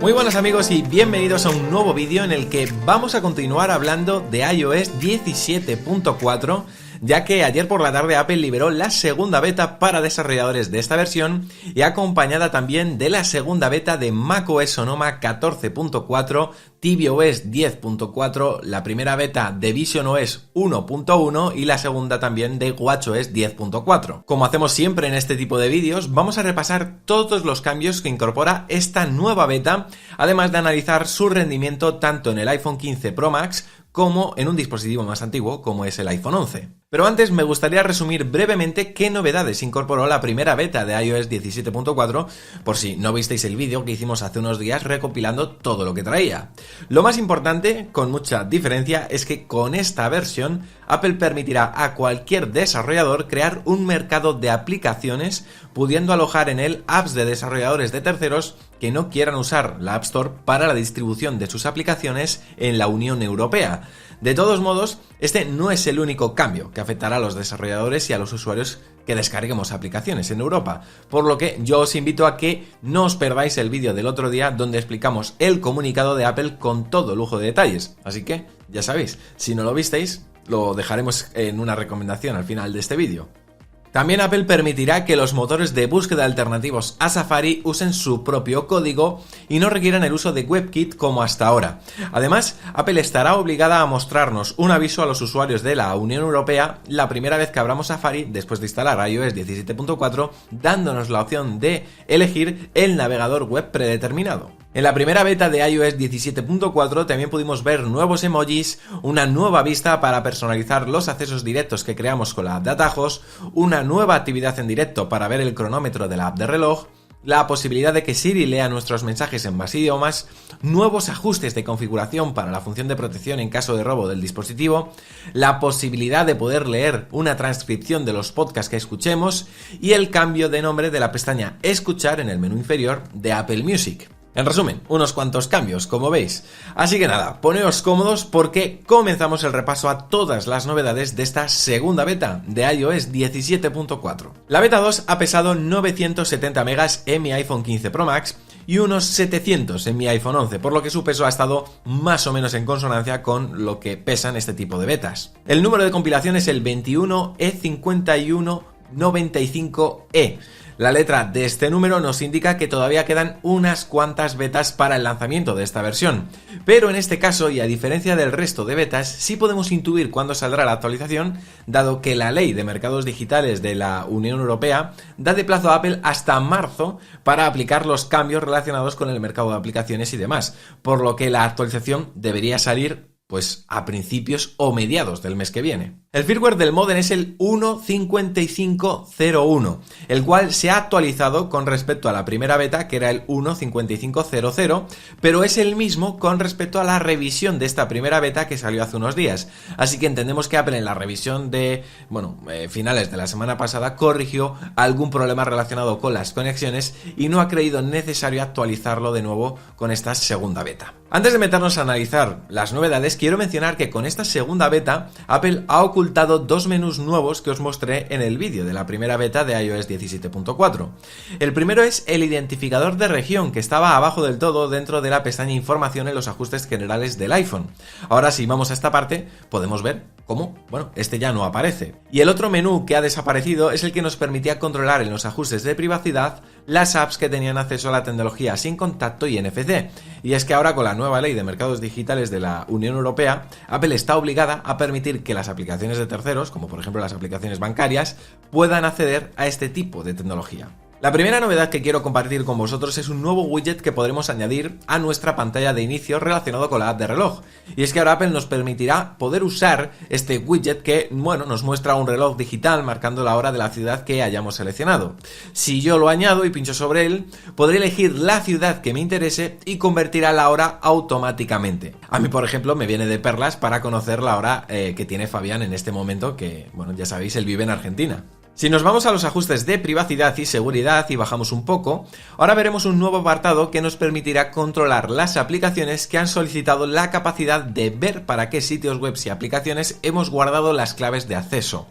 Muy buenas amigos y bienvenidos a un nuevo vídeo en el que vamos a continuar hablando de iOS 17.4, ya que ayer por la tarde Apple liberó la segunda beta para desarrolladores de esta versión y acompañada también de la segunda beta de macOS Sonoma 14.4, tvOS 10.4, la primera beta de visionOS 1.1 y la segunda también de watchOS 10.4. Como hacemos siempre en este tipo de vídeos, vamos a repasar todos los cambios que incorpora esta nueva beta, además de analizar su rendimiento tanto en el iPhone 15 Pro Max como en un dispositivo más antiguo como es el iPhone 11. Pero antes me gustaría resumir brevemente qué novedades incorporó la primera beta de iOS 17.4, por si no visteis el vídeo que hicimos hace unos días recopilando todo lo que traía. Lo más importante, con mucha diferencia, es que con esta versión Apple permitirá a cualquier desarrollador crear un mercado de aplicaciones, pudiendo alojar en él apps de desarrolladores de terceros que no quieran usar la App Store para la distribución de sus aplicaciones en la Unión Europea. De todos modos, este no es el único cambio que afectará a los desarrolladores y a los usuarios que descarguemos aplicaciones en Europa, por lo que yo os invito a que no os perdáis el vídeo del otro día donde explicamos el comunicado de Apple con todo lujo de detalles. Así que, ya sabéis, si no lo visteis, lo dejaremos en una recomendación al final de este vídeo. También Apple permitirá que los motores de búsqueda alternativos a Safari usen su propio código y no requieran el uso de WebKit como hasta ahora. Además, Apple estará obligada a mostrarnos un aviso a los usuarios de la Unión Europea la primera vez que abramos Safari después de instalar iOS 17.4, dándonos la opción de elegir el navegador web predeterminado. En la primera beta de iOS 17.4 también pudimos ver nuevos emojis, una nueva vista para personalizar los accesos directos que creamos con la app de atajos, una nueva actividad en directo para ver el cronómetro de la app de reloj, la posibilidad de que Siri lea nuestros mensajes en más idiomas, nuevos ajustes de configuración para la función de protección en caso de robo del dispositivo, la posibilidad de poder leer una transcripción de los podcasts que escuchemos y el cambio de nombre de la pestaña Escuchar en el menú inferior de Apple Music. En resumen, unos cuantos cambios, como veis. Así que nada, poneos cómodos porque comenzamos el repaso a todas las novedades de esta segunda beta de iOS 17.4. La beta 2 ha pesado 970 megas en mi iPhone 15 Pro Max y unos 700 en mi iPhone 11, por lo que su peso ha estado más o menos en consonancia con lo que pesan este tipo de betas. El número de compilación es el 21E5195E. La letra de este número nos indica que todavía quedan unas cuantas betas para el lanzamiento de esta versión, pero en este caso, y a diferencia del resto de betas, sí podemos intuir cuándo saldrá la actualización, dado que la ley de mercados digitales de la Unión Europea da de plazo a Apple hasta marzo para aplicar los cambios relacionados con el mercado de aplicaciones y demás, por lo que la actualización debería salir pues a principios o mediados del mes que viene. El firmware del módem es el 1.5501, el cual se ha actualizado con respecto a la primera beta, que era el 1.5500, pero es el mismo con respecto a la revisión de esta primera beta que salió hace unos días. Así que entendemos que Apple en la revisión de finales de la semana pasada corrigió algún problema relacionado con las conexiones y no ha creído necesario actualizarlo de nuevo con esta segunda beta. Antes de meternos a analizar las novedades, quiero mencionar que con esta segunda beta, Apple ha ocultado dos menús nuevos que os mostré en el vídeo de la primera beta de iOS 17.4. El primero es el identificador de región, que estaba abajo del todo dentro de la pestaña Información en los ajustes generales del iPhone. Ahora, si vamos a esta parte, podemos ver cómo, este ya no aparece. Y el otro menú que ha desaparecido es el que nos permitía controlar en los ajustes de privacidad las apps que tenían acceso a la tecnología sin contacto y NFC. Y es que ahora con la nueva ley de mercados digitales de la Unión Europea, Apple está obligada a permitir que las aplicaciones de terceros, como por ejemplo las aplicaciones bancarias, puedan acceder a este tipo de tecnología. La primera novedad que quiero compartir con vosotros es un nuevo widget que podremos añadir a nuestra pantalla de inicio relacionado con la app de reloj. Y es que ahora Apple nos permitirá poder usar este widget que, nos muestra un reloj digital marcando la hora de la ciudad que hayamos seleccionado. Si yo lo añado y pincho sobre él, podré elegir la ciudad que me interese y convertirá la hora automáticamente. A mí, por ejemplo, me viene de perlas para conocer la hora que tiene Fabián en este momento, que, ya sabéis, él vive en Argentina. Si nos vamos a los ajustes de privacidad y seguridad y bajamos un poco, ahora veremos un nuevo apartado que nos permitirá controlar las aplicaciones que han solicitado la capacidad de ver para qué sitios web y aplicaciones hemos guardado las claves de acceso.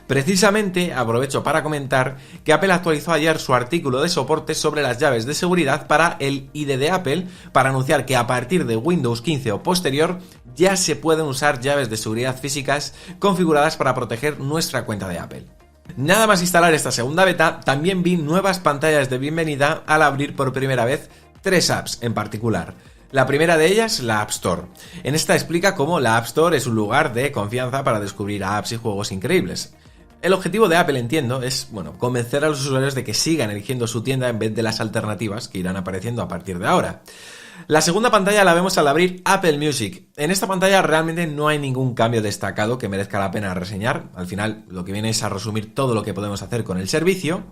Precisamente aprovecho para comentar que Apple actualizó ayer su artículo de soporte sobre las llaves de seguridad para el ID de Apple para anunciar que a partir de Windows 15 o posterior ya se pueden usar llaves de seguridad físicas configuradas para proteger nuestra cuenta de Apple. Nada más instalar esta segunda beta, también vi nuevas pantallas de bienvenida al abrir por primera vez 3 apps en particular. La primera de ellas, la App Store. En esta explica cómo la App Store es un lugar de confianza para descubrir apps y juegos increíbles. El objetivo de Apple, entiendo, es, convencer a los usuarios de que sigan eligiendo su tienda en vez de las alternativas que irán apareciendo a partir de ahora. La segunda pantalla la vemos al abrir Apple Music. En esta pantalla realmente no hay ningún cambio destacado que merezca la pena reseñar. Al final lo que viene es a resumir todo lo que podemos hacer con el servicio.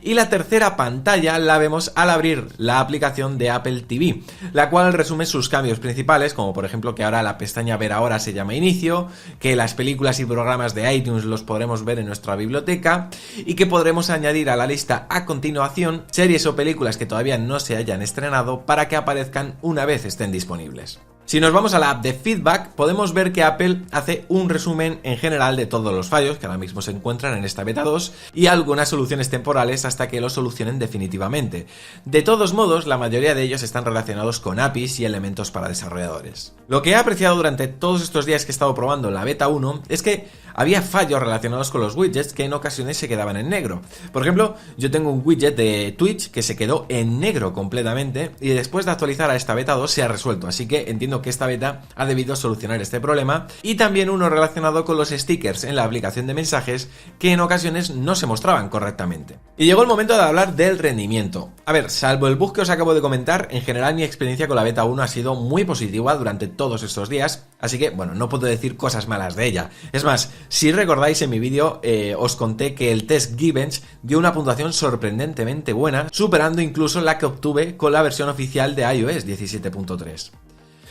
Y la tercera pantalla la vemos al abrir la aplicación de Apple TV, la cual resume sus cambios principales, como por ejemplo que ahora la pestaña Ver ahora se llama Inicio, que las películas y programas de iTunes los podremos ver en nuestra biblioteca y que podremos añadir a la lista a continuación series o películas que todavía no se hayan estrenado para que aparezcan una vez estén disponibles. Si nos vamos a la app de Feedback, podemos ver que Apple hace un resumen en general de todos los fallos que ahora mismo se encuentran en esta beta 2 y algunas soluciones temporales hasta que los solucionen definitivamente. De todos modos, la mayoría de ellos están relacionados con APIs y elementos para desarrolladores. Lo que he apreciado durante todos estos días que he estado probando la beta 1 es que había fallos relacionados con los widgets que en ocasiones se quedaban en negro. Por ejemplo, yo tengo un widget de Twitch que se quedó en negro completamente y después de actualizar a esta beta 2 se ha resuelto, así que entiendo que esta beta ha debido solucionar este problema, y también uno relacionado con los stickers en la aplicación de mensajes que en ocasiones no se mostraban correctamente. Y llegó el momento de hablar del rendimiento. A ver, salvo el bug que os acabo de comentar, en general mi experiencia con la beta 1 ha sido muy positiva durante todos estos días, así que no puedo decir cosas malas de ella. Es más, si recordáis en mi vídeo os conté que el test Geekbench dio una puntuación sorprendentemente buena, superando incluso la que obtuve con la versión oficial de iOS 17.3.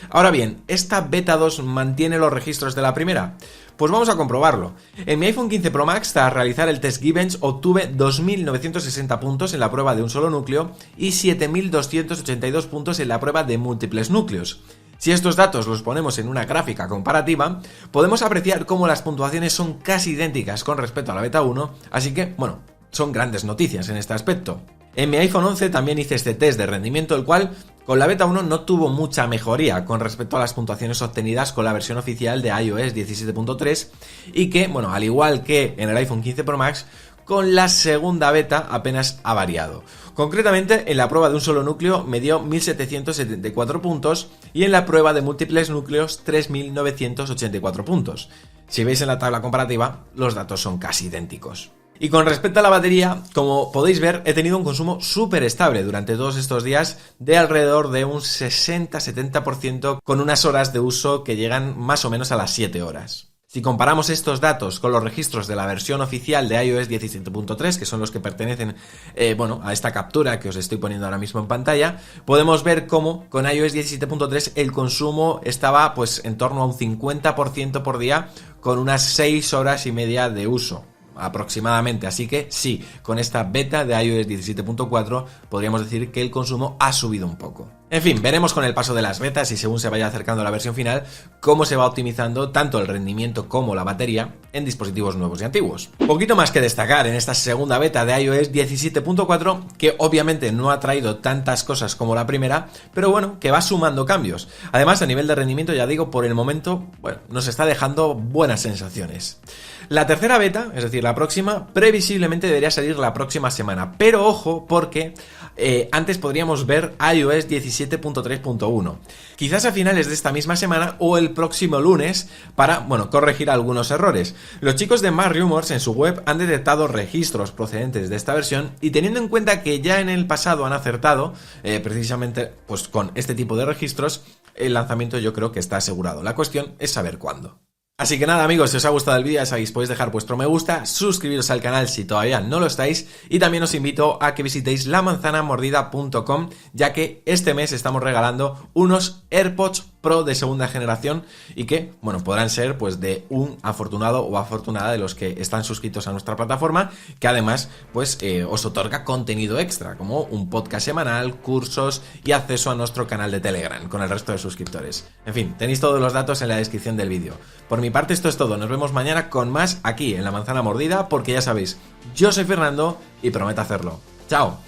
Ahora bien, ¿esta beta 2 mantiene los registros de la primera? Pues vamos a comprobarlo. En mi iPhone 15 Pro Max, tras realizar el test Geekbench, obtuve 2.960 puntos en la prueba de un solo núcleo y 7.282 puntos en la prueba de múltiples núcleos. Si estos datos los ponemos en una gráfica comparativa, podemos apreciar cómo las puntuaciones son casi idénticas con respecto a la beta 1, así que, son grandes noticias en este aspecto. En mi iPhone 11 también hice este test de rendimiento, el cual con la beta 1 no tuvo mucha mejoría con respecto a las puntuaciones obtenidas con la versión oficial de iOS 17.3 y que, al igual que en el iPhone 15 Pro Max, con la segunda beta apenas ha variado. Concretamente, en la prueba de un solo núcleo me dio 1.774 puntos y en la prueba de múltiples núcleos 3.984 puntos. Si veis en la tabla comparativa, los datos son casi idénticos. Y con respecto a la batería, como podéis ver, he tenido un consumo súper estable durante todos estos días de alrededor de un 60-70% con unas horas de uso que llegan más o menos a las 7 horas. Si comparamos estos datos con los registros de la versión oficial de iOS 17.3, que son los que pertenecen a esta captura que os estoy poniendo ahora mismo en pantalla, podemos ver cómo con iOS 17.3 el consumo estaba en torno a un 50% por día con unas 6 horas y media de uso aproximadamente, así que sí, con esta beta de iOS 17.4 podríamos decir que el consumo ha subido un poco. En fin, veremos con el paso de las betas y según se vaya acercando la versión final, cómo se va optimizando tanto el rendimiento como la batería en dispositivos nuevos y antiguos. Poquito más que destacar en esta segunda beta de iOS 17.4, que obviamente no ha traído tantas cosas como la primera, pero que va sumando cambios. Además, a nivel de rendimiento, ya digo, por el momento, nos está dejando buenas sensaciones. La tercera beta, es decir, la próxima, previsiblemente debería salir la próxima semana, pero ojo, porque antes podríamos ver iOS 17.3.1. Quizás a finales de esta misma semana o el próximo lunes para, corregir algunos errores. Los chicos de Mac Rumors en su web han detectado registros procedentes de esta versión y teniendo en cuenta que ya en el pasado han acertado, precisamente con este tipo de registros, el lanzamiento yo creo que está asegurado. La cuestión es saber cuándo. Así que nada amigos, si os ha gustado el vídeo ya sabéis, podéis dejar vuestro me gusta, suscribiros al canal si todavía no lo estáis y también os invito a que visitéis lamanzanamordida.com ya que este mes estamos regalando unos AirPods Pro de segunda generación y que, bueno, podrán ser pues de un afortunado o afortunada de los que están suscritos a nuestra plataforma, que además pues os otorga contenido extra, como un podcast semanal, cursos y acceso a nuestro canal de Telegram con el resto de suscriptores. En fin, tenéis todos los datos en la descripción del vídeo. Por mi parte esto es todo, nos vemos mañana con más aquí en La Manzana Mordida, porque ya sabéis, yo soy Fernando y prometo hacerlo. ¡Chao!